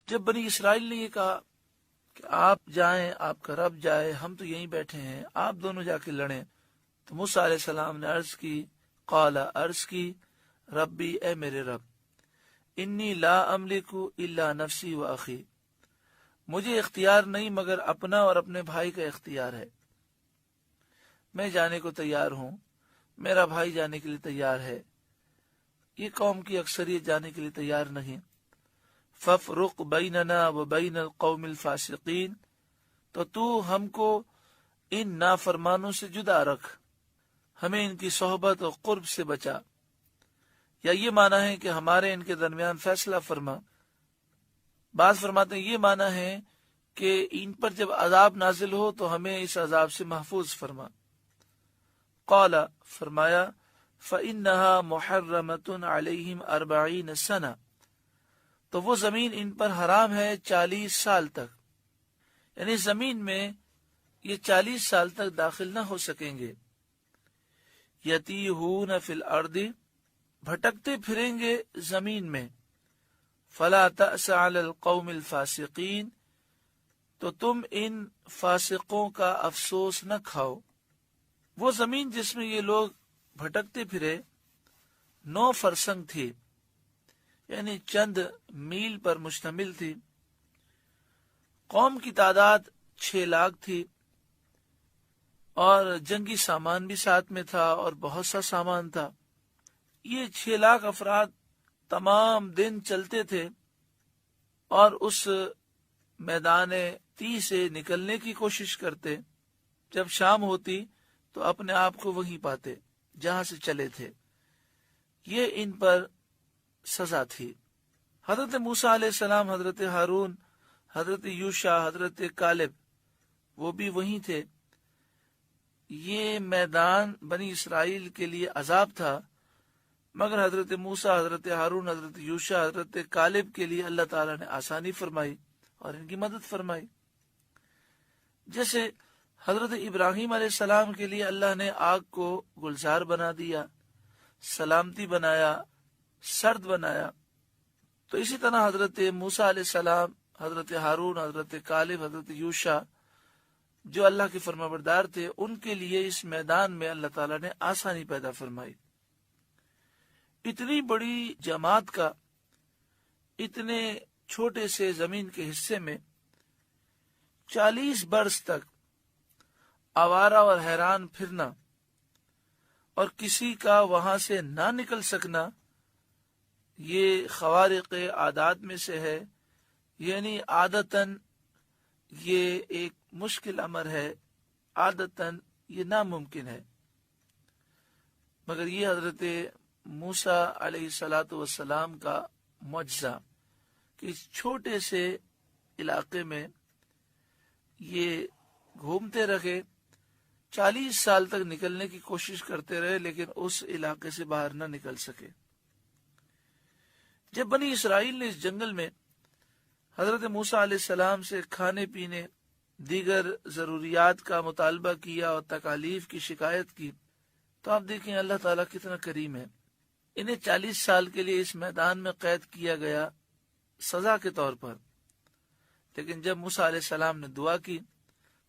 جب بنی اسرائیل نے یہ کہا کہ آپ جائیں، آپ کا رب جائے، ہم تو یہیں بیٹھے ہیں، آپ دونوں جا کے لڑیں، تو موسیٰ علیہ السلام نے عرض کی ربی، اے میرے رب، انی لا املک الا نفسی و اخی، مجھے اختیار نہیں مگر اپنا اور اپنے بھائی کا اختیار ہے، میں جانے کو تیار ہوں، میرا بھائی جانے کے لیے تیار ہے، یہ قوم کی اکثریت جانے کے لیے تیار نہیں، فَافْرُقْ بَيْنَنَا وَبَيْنَ الْقَوْمِ الْفَاسِقِينَ، تو ہم کو ان نافرمانوں سے جدا رکھ، ہمیں ان کی صحبت اور قرب سے بچا، یا یہ معنی ہے کہ ہمارے ان کے درمیان فیصلہ فرما۔ بعض فرماتے ہیں یہ معنی ہے کہ ان پر جب عذاب نازل ہو تو ہمیں اس عذاب سے محفوظ فرما۔ قال، فرمایا، فَإِنَّهَا مُحَرَّمَةٌ عَلَيْهِمْ 40 سنة، تو وہ زمین ان پر حرام ہے 40 سال تک، یعنی زمین میں یہ 40 سال تک داخل نہ ہو سکیں گے۔ یتیہون فی الارض، بھٹکتے پھریں گے زمین میں۔ فلا تأس علی القوم الفاسقین، تو تم ان فاسقوں کا افسوس نہ کھاؤ۔ وہ زمین جس میں یہ لوگ بھٹکتے پھرے 9 فرسنگ تھی، یعنی چند میل پر مشتمل تھی۔ قوم کی تعداد 6 لاکھ تھی، اور جنگی سامان بھی ساتھ میں تھا اور بہت سا سامان تھا۔ یہ 6 لاکھ افراد تمام دن چلتے تھے اور اس میدان تی سے نکلنے کی کوشش کرتے، جب شام ہوتی تو اپنے آپ کو وہیں پاتے جہاں سے چلے تھے۔ یہ ان پر سزا تھی۔ حضرت موسیٰ علیہ السلام، حضرت ہارون، حضرت یوشع، حضرت کالب، وہ بھی وہیں تھے۔ یہ میدان بنی اسرائیل کے لیے عذاب تھا، مگر حضرت موسیٰ، حضرت ہارون، حضرت یوشع، حضرت کالب کے لیے اللہ تعالیٰ نے آسانی فرمائی اور ان کی مدد فرمائی۔ جیسے حضرت ابراہیم علیہ السلام کے لیے اللہ نے آگ کو گلزار بنا دیا، سلامتی بنایا، سرد بنایا، تو اسی طرح حضرت موسیٰ علیہ السلام، حضرت ہارون، حضرت کالب، حضرت یوشع، جو اللہ کے فرمانبردار تھے، ان کے لیے اس میدان میں اللہ تعالیٰ نے آسانی پیدا فرمائی۔ اتنی بڑی جماعت کا اتنے چھوٹے سے زمین کے حصے میں 40 برس تک آوارہ اور حیران پھرنا اور کسی کا وہاں سے نہ نکل سکنا، یہ خوارق عادات میں سے ہے، یعنی عادتاً یہ ایک مشکل امر ہے، عادتاً یہ ناممکن ہے، مگر یہ حضرت موسیٰ علیہ السلام کا معجزہ کہ اس چھوٹے سے علاقے میں یہ گھومتے رہے، 40 سال تک نکلنے کی کوشش کرتے رہے، لیکن اس علاقے سے باہر نہ نکل سکے۔ جب بنی اسرائیل نے اس جنگل میں حضرت موسیٰ علیہ السلام سے کھانے پینے، دیگر ضروریات کا مطالبہ کیا اور تکالیف کی شکایت کی، تو آپ دیکھیں اللہ تعالیٰ کتنا کریم ہے۔ انہیں 40 سال کے لیے اس میدان میں قید کیا گیا سزا کے طور پر، لیکن جب موسیٰ علیہ السلام نے دعا کی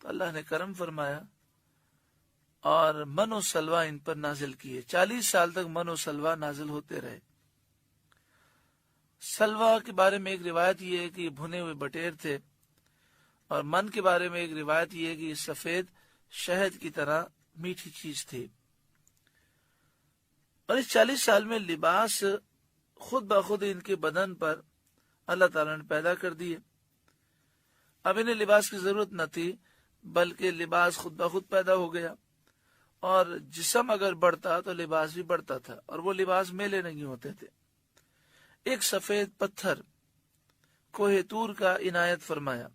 تو اللہ نے کرم فرمایا اور من و سلوہ ان پر نازل کیے۔ 40 سال تک من و سلوہ نازل ہوتے رہے۔ سلوہ کے بارے میں ایک روایت یہ ہے کہ یہ بھنے ہوئے بٹیر تھے، اور من کے بارے میں ایک روایت یہ ہے کہ یہ سفید شہد کی طرح میٹھی چیز تھی۔ اور اس 40 سال میں لباس خود بخود ان کے بدن پر اللہ تعالیٰ نے پیدا کر دیے۔ اب انہیں لباس کی ضرورت نہ تھی، بلکہ لباس خود بخود پیدا ہو گیا، اور جسم اگر بڑھتا تو لباس بھی بڑھتا تھا، اور وہ لباس میلے نہیں ہوتے تھے۔ ایک سفید پتھر کوہ طور کا عنایت فرمایا۔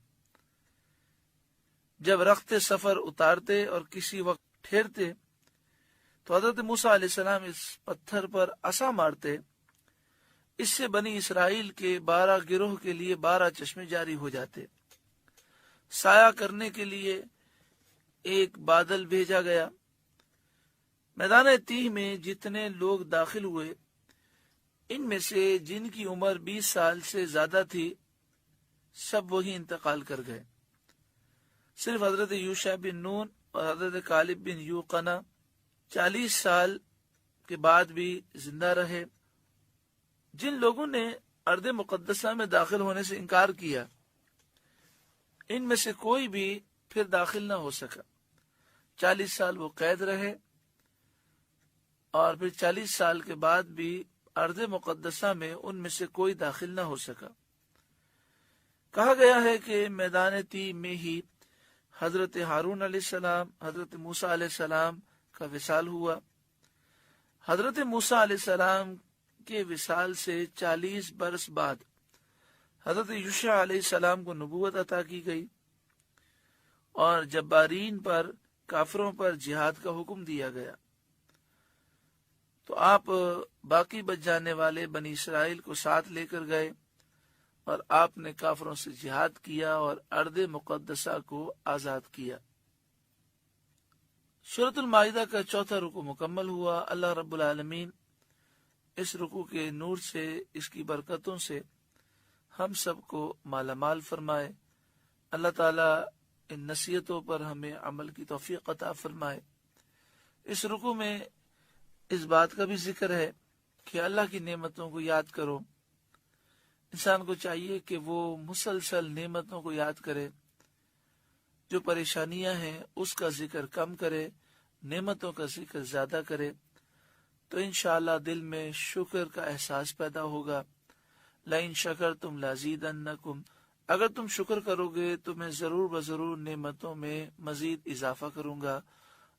جب رخت سفر اتارتے اور کسی وقت ٹھہرتے تو حضرت موسیٰ علیہ السلام اس پتھر پر عصا مارتے، اس سے بنی اسرائیل کے 12 گروہ کے لیے 12 چشمے جاری ہو جاتے۔ سایہ کرنے کے لیے ایک بادل بھیجا گیا۔ میدان تیہ میں جتنے لوگ داخل ہوئے، ان میں سے جن کی عمر 20 سال سے زیادہ تھی، سب وہی انتقال کر گئے. صرف حضرت یوشع بن نون اور حضرت کالب بن یوقنا 40 سال کے بعد بھی زندہ رہے. جن لوگوں نے ارض مقدسہ میں داخل ہونے سے انکار کیا، ان میں سے کوئی بھی پھر داخل نہ ہو سکا. 40 سال وہ قید رہے اور پھر 40 سال کے بعد بھی ارض مقدسہ میں ان میں سے کوئی داخل نہ ہو سکا. کہا گیا ہے کہ میدان تی میں ہی حضرت ہارون علیہ السلام، حضرت موسیٰ علیہ السلام کا وصال ہوا. حضرت موسیٰ علیہ السلام کے وصال سے 40 برس بعد حضرت یوشع علیہ السلام کو نبوت عطا کی گئی اور جبارین پر، کافروں پر جہاد کا حکم دیا گیا. تو آپ باقی بچ جانے والے بنی اسرائیل کو ساتھ لے کر گئے اور آپ نے کافروں سے جہاد کیا اور ارض مقدسہ کو آزاد کیا. سورۃ المائدہ کا 4تھا رکوع مکمل ہوا. اللہ رب العالمین اس رکوع کے نور سے، اس کی برکتوں سے ہم سب کو مالا مال فرمائے. اللہ تعالیٰ ان نصیحتوں پر ہمیں عمل کی توفیق عطا فرمائے. اس رکوع میں اس بات کا بھی ذکر ہے کہ اللہ کی نعمتوں کو یاد کرو. انسان کو چاہیے کہ وہ مسلسل نعمتوں کو یاد کرے. جو پریشانیاں ہیں اس کا ذکر کم کرے، نعمتوں کا ذکر زیادہ کرے، تو انشاءاللہ دل میں شکر کا احساس پیدا ہوگا. لئن شکرتم لازیدنکم، اگر تم شکر کرو گے تو میں ضرور بضرور نعمتوں میں مزید اضافہ کروں گا.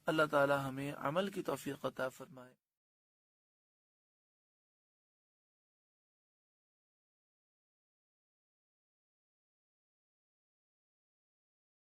اللہ تعالی ہمیں عمل کی توفیق عطا فرمائے.